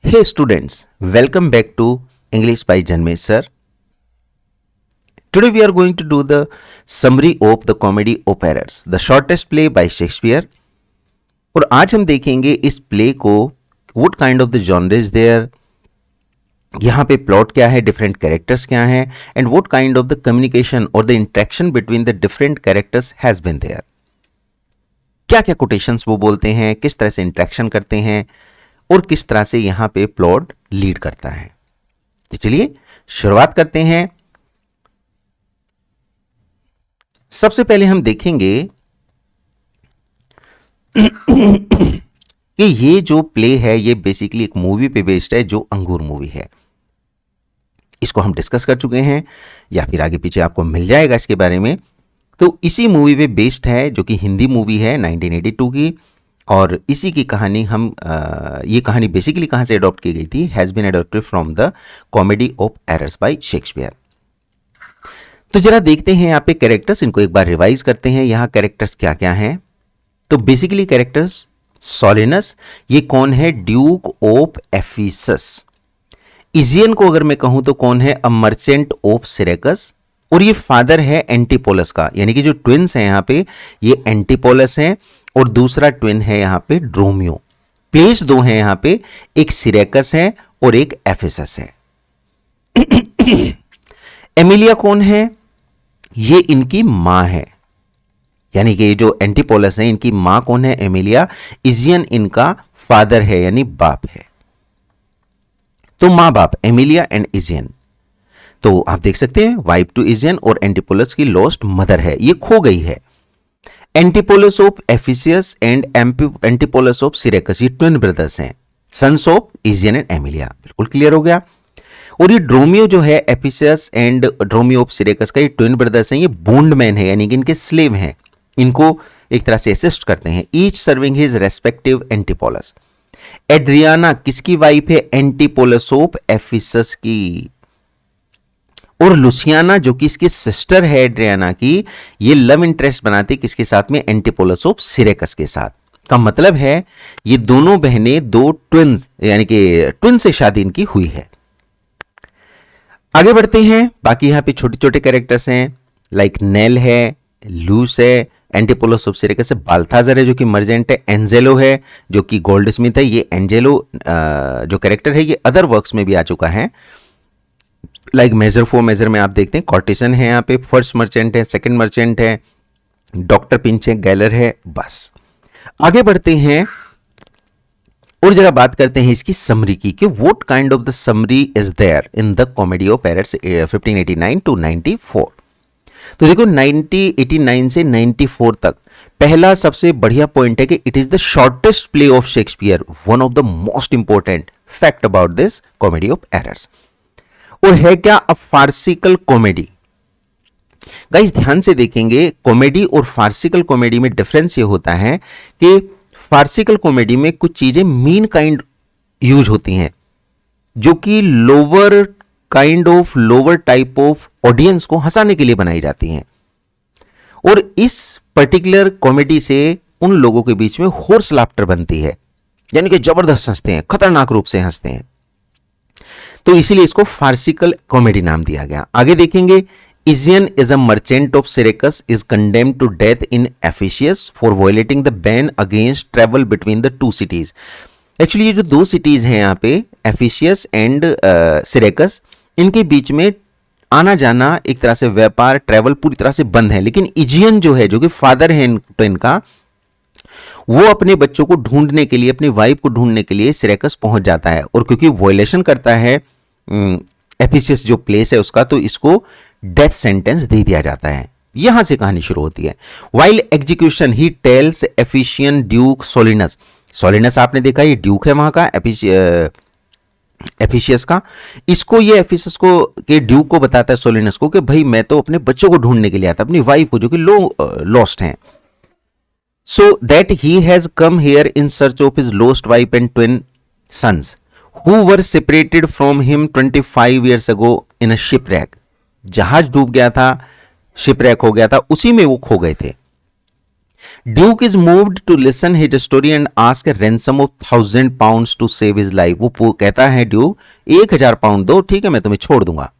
Hey students, welcome back to English by Janmesh sir. Today we are going to do the summary of the comedy of errors, the shortest play by Shakespeare. और आज हम देखेंगे इस play को what kind of the genre is there, यहाँ पे plot क्या है, डिफरेंट कैरेक्टर्स क्या हैं, and what kind of the communication or the interaction between the different characters has been there. क्या क्या कोटेशंस वो बोलते हैं, किस तरह से इंटरेक्शन करते हैं और किस तरह से यहां पे प्लॉट लीड करता है. तो चलिए शुरुआत करते हैं. सबसे पहले हम देखेंगे कि ये जो प्ले है ये बेसिकली एक मूवी पे बेस्ड है जो अंगूर मूवी है. इसको हम डिस्कस कर चुके हैं या फिर आगे पीछे आपको मिल जाएगा इसके बारे में. तो इसी मूवी पे बेस्ड है जो कि हिंदी मूवी है 1982 की. और इसी की कहानी हम ये कहानी बेसिकली कहां से अडॉप्ट की गई थी, has been adopted from the comedy of Errors by Shakespeare. तो जरा देखते हैं यहाँ पे कैरेक्टर्स, इनको एक बार रिवाइज करते हैं. यहाँ कैरेक्टर्स क्या क्या हैं. तो बेसिकली कैरेक्टर्स सोलिनस, ये कौन है, ड्यूक ऑफ एफिसस. इजियन को अगर मैं कहूं तो कौन है, अ मर्चेंट ऑफ सिरेकस. और ये फादर है एंटीपोलस का, यानी कि जो ट्विंस हैं यहाँ पे ये एंटीपोलस हैं और दूसरा ट्विन है यहाँ पे ड्रोमियो. प्लेस दो हैं यहाँ पे, एक सिरेकस है और एक एफिसस है. एमिलिया कौन है, ये इनकी मां है, यानी कि जो एंटीपोलस है इनकी मां कौन है, एमिलिया. इजियन इनका फादर है यानी बाप है. तो मां बाप एमिलिया एंड इजियन. तो आप देख सकते हैं वाइफ टू इजियन और एंटीपोलस की लॉस्ट मदर है, ये खो गई है. एंटीपोलस ऑफ एफिसियस एंड एंटीपोलस ऑफ सिरेकस, ये ट्विन ब्रदर्स हैं, sons of Egeon and Emilia. बिल्कुल क्लियर हो गया. और ये ड्रोमियो जो है एफिसियस एंड ड्रोमियो ऑफ सिरेकस का, ये ट्विन ब्रदर्स हैं, ये बॉन्डमैन है यानी कि इनके स्लेव हैं, इनको एक तरह से असिस्ट करते हैं. Each serving his respective Antipholus. Adriana किसकी वाइफ है, एंटीपोलस ऑफ एफिसस की. और लुसियाना जो कि इसकी सिस्टर है एड्रियाना की, ये लव इंटरेस्ट बनाती किसके साथ में, एंटीपोलस ऑफ सिरेकस के साथ. का मतलब है ये दोनों बहनें दो ट्विन्स यानी कि ट्विन से शादी इनकी हुई है. आगे बढ़ते हैं. बाकी यहां पे छोटे छोटे कैरेक्टर्स हैं, लाइक नेल है, लूस है, एंटीपोलस ऑफ सिरेकस है, बाल्थाजर है जो कि मर्जेंट है, एंजेलो है जो कि गोल्ड स्मिथ है. ये एंजेलो जो कैरेक्टर है ये अदर वर्क्स में भी आ चुका है, लाइक मेजर फॉर मेजर में आप देखते हैं. कॉर्टिसन है यहाँ पे, फर्स्ट मर्चेंट है, सेकंड मर्चेंट है, डॉक्टर पिंच है, गैलर है. बस आगे बढ़ते हैं और जरा बात करते हैं इसकी समरी की कि what kind of the summary is there in the comedy of Errors 1589 to 94. तो देखो 1989 से 94 तक पहला सबसे बढ़िया पॉइंट है कि it is the shortest play of Shakespeare, one of the most important fact about this comedy of errors. और है क्या, अ फार्सिकल कॉमेडी. गाइस ध्यान से देखेंगे, कॉमेडी और फार्सिकल कॉमेडी में डिफरेंस ये होता है कि फार्सिकल कॉमेडी में कुछ चीजें मीन काइंड यूज होती हैं जो कि लोअर टाइप ऑफ ऑडियंस को हंसाने के लिए बनाई जाती हैं. और इस पर्टिकुलर कॉमेडी से उन लोगों के बीच में हॉर्स लाफ्टर बनती है, यानी कि जबरदस्त हंसते हैं, खतरनाक रूप से हंसते हैं. तो इसीलिए इसको फार्सिकल कॉमेडी नाम दिया गया. आगे देखेंगे. Egeon is a merchant of Syracuse is condemned to death in Ephesus for violating the ban against travel between the two cities. Actually ये जो दो सिटीज हैं यहाँ पे, एफिसियस एंड सिरेकस, इनके बीच में आना जाना, एक तरह से व्यापार, ट्रेवल पूरी तरह से बंद है. लेकिन इजियन जो है, जो कि फादर है इनका, वो अपने बच्चों को ढूंढने के लिए, अपनी वाइफ को ढूंढने के लिए सिरेकस पहुंच जाता है. और क्योंकि वायलेशन करता है एफिसियस जो प्लेस है उसका, तो इसको डेथ सेंटेंस दे दिया जाता है. यहां से कहानी शुरू होती है. While execution he tells Ephesian duke Solinus. Solinus आपने देखा ये ड्यूक है वहां का, एफिशियस का. इसको ये एफिसियस को के ड्यूक को बताता है सोलिनस को कि भाई मैं तो अपने बच्चों को ढूंढने के लिए आता, अपनी वाइफ को जो कि लॉस्ट हैं. So that he has come here in search of his lost wife and twin sons who were separated from him 25 years ago in a shipwreck. जहाज डूब गया था, शिपरैक हो गया था, उसी में वो खो गए थे. Duke is moved to listen his story and ask a ransom of 1,000 pounds to save his life. वो कहता है ड्यूक 1,000 pound दो, ठीक है मैं तुम्हें छोड़ दूंगा।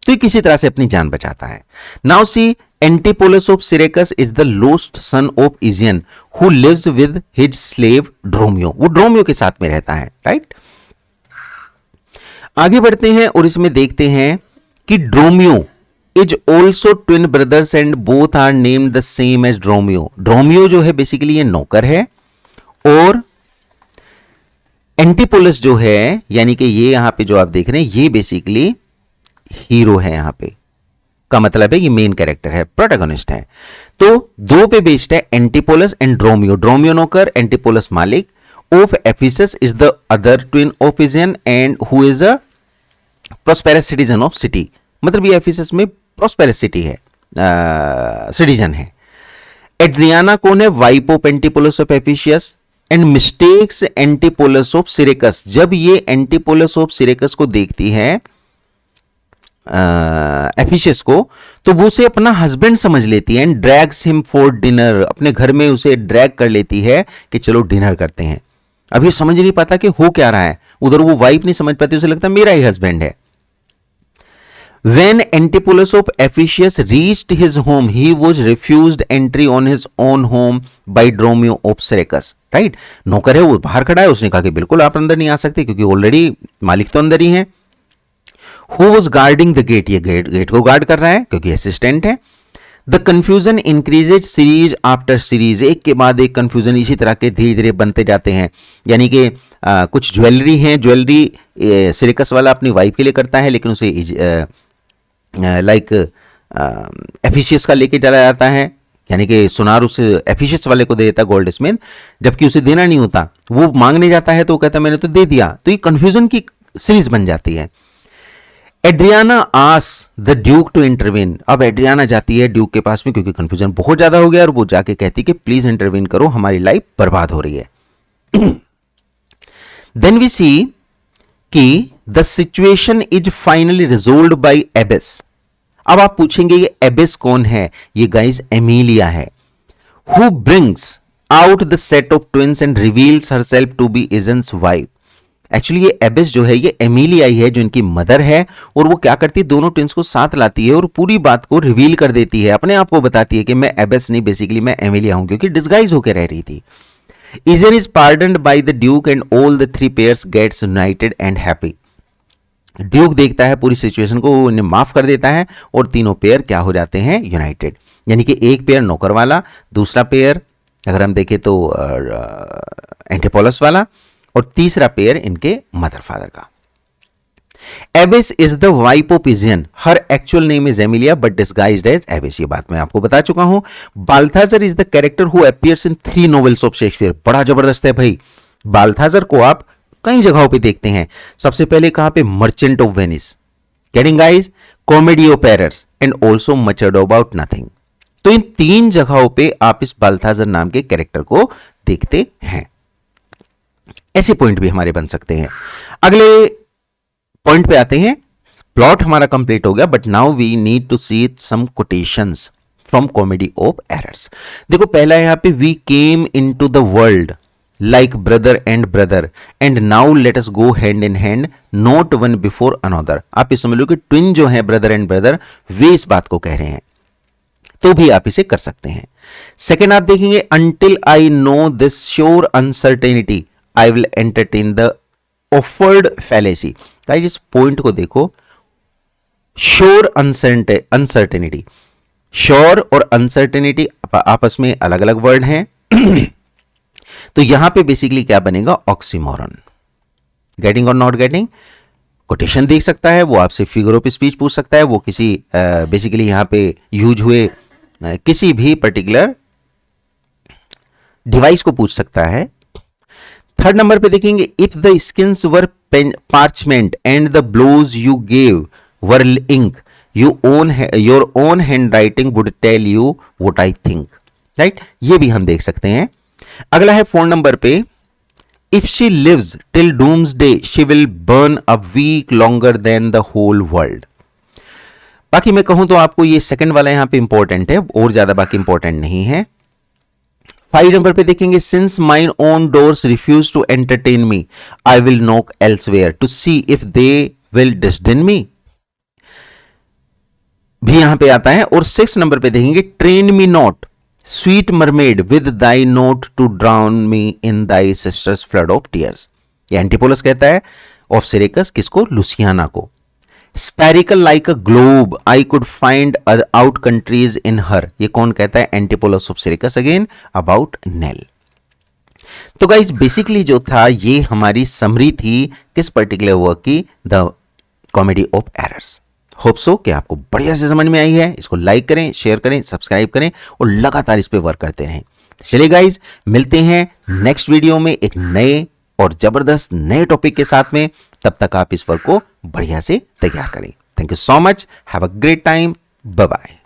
तो ये किसी तरह से अपनी जान बचाता है। Now see Antipholus of Syracuse is the lost son of Egeon who lives with his slave Dromio. वो ड्रोमियो के साथ में रहता है, राइट। आगे बढ़ते हैं और इसमें देखते हैं कि Dromio is also twin brothers and both are named the same as Dromio. Dromio जो है बेसिकली ये नौकर है और एंटीपोलस जो है यानी कि ये यहां पे जो आप देख रहे हैं ये बेसिकली हीरो है, यहां पे का मतलब है ये मेन कैरेक्टर है, प्रोटैगनिस्ट है। तो दो पे बेस्ड है, एंटीपोलस एंड ड्रोमियो। ड्रोमियो नौकर, एंटीपोलस मालिक। Of Ephesus is the other twin of Egeon and who is a prosperous citizen of city. मतलब ये एफिसस में प्रोस्पेरस सिटी है, सिटीजन है। एड्रियाना कौन है? Wife of Antipholus of Ephesus and mistakes Antipholus of Syracuse. जब ये एंटीपोलस of सिरेकस को देखती है एफिशियस को, तो वो उसे अपना हस्बैंड समझ लेती है and drags him for dinner. अपने घर में उसे ड्रैग कर लेती है कि चलो डिनर करते हैं। अभी समझ नहीं पाता कि हो क्या रहा है, उधर वो वाइफ नहीं समझ पाती, उसे लगता है मेरा ही हस्बैंड है। When Antipholus of Ephesus reached his home, he was refused entry on his own home by Dromio of Syraccus. Right, नौकर है वो बाहर खड़ा है, उसने कहा कि बिल्कुल आप अंदर नहीं आ सकते क्योंकि ऑलरेडी मालिक तो अंदर ही है। Who was guarding the gate? ये गेट को गार्ड कर रहा है क्योंकि असिस्टेंट है। The confusion increases series after series. एक के बाद एक कंफ्यूजन इसी तरह के धीरे धीरे बनते जाते हैं। यानी कि कुछ ज्वेलरी हैं, ज्वेलरी सिरेकस वाला अपनी वाइफ के लिए करता है लेकिन उसे लाइक एफिशियस का लेके चला जाता है, यानी कि सुनार उस एफिशियस वाले को दे देता गोल्ड स्मिथ, जबकि उसे देना नहीं होता। वो मांगने जाता है तो वो कहता है मैंने तो दे दिया। तो ये कंफ्यूजन की सीरीज बन जाती है। एड्रियाना आस द ड्यूक टू इंटरवीन। अब एड्रियाना जाती है ड्यूक के पास में क्योंकि कंफ्यूजन बहुत ज्यादा हो गया और वो जाके कहती कि प्लीज इंटरवीन करो, हमारी लाइफ बर्बाद हो रही है। देन वी सी कि the situation is finally resolved by Abbess. अब आप पूछेंगे ये एबिस कौन है? ये गाइस एमिलिया है, who brings out the set of twins and reveals herself to be Egeon's wife. Actually ये एबिस जो है ये एमिलिया ही है जो इनकी मदर है, और वो क्या करती है दोनों ट्विंस को साथ लाती है और पूरी बात को रिवील कर देती है, अपने आप को बताती है कि मैं एबिस नहीं, बेसिकली मैं एमिलिया हूं, क्योंकि डिस्गाइज होकर रह रही थी। Egeon is pardoned by the duke and all the three pairs gets united and happy. Duke देखता है पूरी सिचुएशन को, उन्हें माफ कर देता है और तीनों पेयर क्या हो जाते हैं? यूनाइटेड। यानी कि एक पेयर नौकर वाला, दूसरा पेयर अगर हम देखें तो एंटीपोलस वाला, और तीसरा पेयर इनके मदर फादर का। Abbess is the wife of Egeon, her actual name is Emilia but disguised as Abbess. ये बात मैं आपको बता चुका हूं। Balthazar is the character who appears in 3 novels of Shakespeare. बड़ा जबरदस्त है भाई, बाल्थाजर को आप कई जगहों पे देखते हैं। सबसे पहले कहां पे? Merchant of Venice, getting guys, comedy of errors and also much ado about nothing. तो इन 3 जगहों पे आप इस बाल्थाजर नाम के कैरेक्टर को देखते हैं। ऐसे पॉइंट भी हमारे बन सकते हैं। अगले पॉइंट पे आते हैं। प्लॉट हमारा कंप्लीट हो गया, but now we need to see some quotations from comedy of errors. देखो पहला है यहां पे, we came into the world like brother and brother and now let us go hand in hand not one before another। आप ये समझ लो कि twin जो है ब्रदर एंड ब्रदर, वे इस बात को कह रहे हैं, तो भी आप इसे कर सकते हैं। सेकेंड आप देखेंगे, until I know this sure uncertainty I will entertain the offered fallacy। Guys इस पॉइंट को देखो, श्योर अनसर्टेनिटी, श्योर और अनसर्टेनिटी आपस में अलग अलग वर्ड हैं। तो यहां पे बेसिकली क्या बनेगा? ऑक्सीमोरन। गेटिंग और नॉट गेटिंग? कोटेशन देख सकता है वो, आपसे फिगर ऑफ स्पीच पूछ सकता है वो, किसी बेसिकली यहां पे यूज हुए किसी भी पर्टिकुलर डिवाइस को पूछ सकता है। थर्ड नंबर पे देखेंगे, if the skins were parchment and the blows you gave were ink your own handwriting would tell you what I think. Right, ये भी हम देख सकते हैं। अगला है 4 नंबर पे, if she lives till doomsday she will burn a week longer than the whole world. बाकी मैं कहूं तो आपको ये सेकंड वाला यहां पे इंपॉर्टेंट है, और ज्यादा बाकी इंपॉर्टेंट नहीं है। 5 नंबर पे देखेंगे, since mine own doors refuse to entertain me I will knock elsewhere to see if they will disdain me, भी यहां पे आता है। और 6 नंबर पे देखेंगे, train me not sweet mermaid with thy note to drown me in thy sister's flood of tears, ये Antipholus कहता है ऑफ सिरेकस किसको, लुसियाना को। Spherical like a globe I could find out countries in her, ये कौन कहता है, Antipholus of Syracuse again about Nell. तो गाइस बेसिकली जो था ये हमारी समरी थी किस पर्टिकुलर वर्क की, the comedy of errors. Hope सो कि आपको बढ़िया से समझ में आई है। इसको लाइक करें, शेयर करें, सब्सक्राइब करें और लगातार इस पे वर्क करते रहें। चलिए गाइस, मिलते हैं नेक्स्ट वीडियो में एक नए और जबरदस्त नए टॉपिक के साथ में। तब तक आप इस वर्क को बढ़िया से तैयार करें। Thank you so much, have a great time, bye bye.